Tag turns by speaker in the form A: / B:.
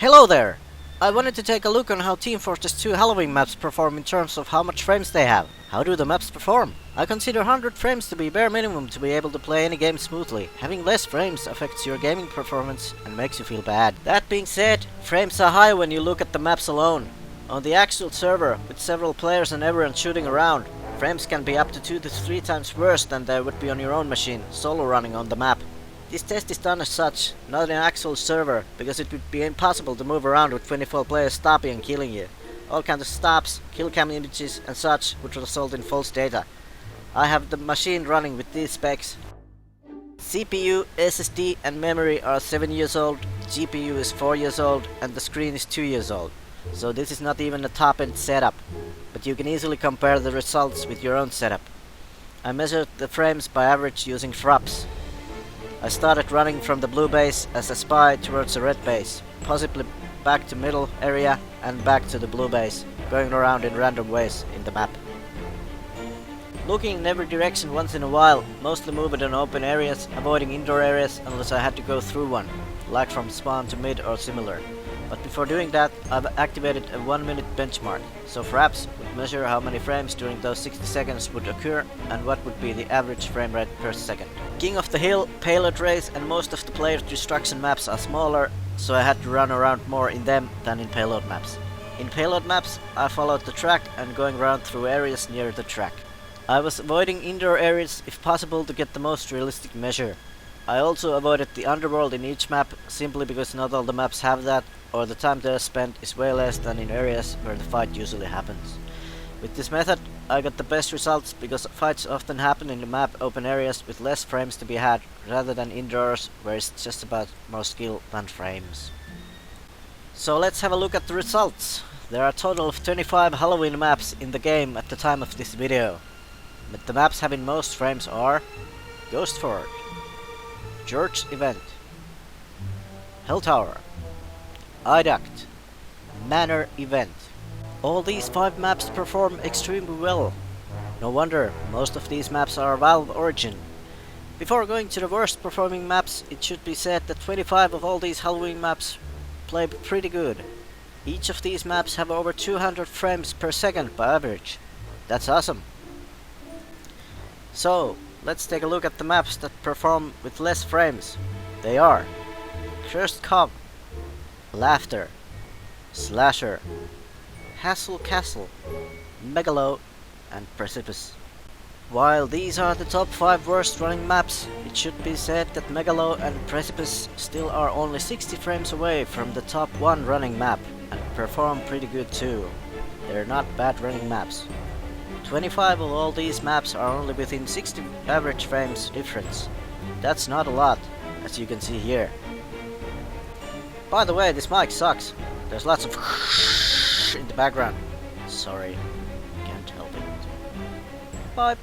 A: Hello there! I wanted to take a look on how Team Fortress 2 Halloween maps perform in terms of how much frames they have. How do the maps perform? I consider 100 frames to be bare minimum to be able to play any game smoothly. Having less frames affects your gaming performance and makes you feel bad. That being said, frames are high when you look at the maps alone. On the actual server, with several players and everyone shooting around, frames can be up to 2 to 3 times worse than they would be on your own machine, solo running on the map. This test is done as such, not in an actual server, because it would be impossible to move around with 24 players stopping and killing you. All kinds of stops, kill cam images and such would result in false data. I have the machine running with these specs. CPU, SSD and memory are 7 years old, GPU is 4 years old and the screen is 2 years old. So this is not even a top-end setup, but you can easily compare the results with your own setup. I measured the frames by average using FRAPS. I started running from the blue base as a spy towards the red base, possibly back to middle area and back to the blue base, going around in random ways in the map. Looking in every direction once in a while, mostly moving in open areas, avoiding indoor areas unless I had to go through one, like from spawn to mid or similar. But before doing that, I've activated a 1-minute benchmark, so FRAPS would measure how many frames during those 60 seconds would occur and what would be the average frame rate per second. King of the Hill, Payload Race and most of the player's destruction maps are smaller, so I had to run around more in them than in payload maps. In payload maps, I followed the track and going around through areas near the track. I was avoiding indoor areas if possible to get the most realistic measure. I also avoided the underworld in each map simply because not all the maps have that, or the time there spent is way less than in areas where the fight usually happens. With this method, I got the best results because fights often happen in the map open areas with less frames to be had, rather than indoors where it's just about more skill than frames. So let's have a look at the results. There are a total of 25 Halloween maps in the game at the time of this video. But the maps having most frames are Ghost Fort, Church Event, Hell Tower, Viaduct, Manor Event. All these 5 maps perform extremely well. No wonder, most of these maps are Valve origin. Before going to the worst performing maps, it should be said that 25 of all these Halloween maps play pretty good. Each of these maps have over 200 frames per second by average. That's awesome. So, let's take a look at the maps that perform with less frames. They are Cursed Cove, Laughter, Slasher, Hassle Castle, Megalo, and Precipice. While these are the top 5 worst running maps, it should be said that Megalo and Precipice still are only 60 frames away from the top 1 running map, and perform pretty good too. They're not bad running maps. 25 of all these maps are only within 60 average frames difference. That's not a lot, as you can see here. By the way, this mic sucks. There's lots of in the background. Sorry, can't help it. Bye.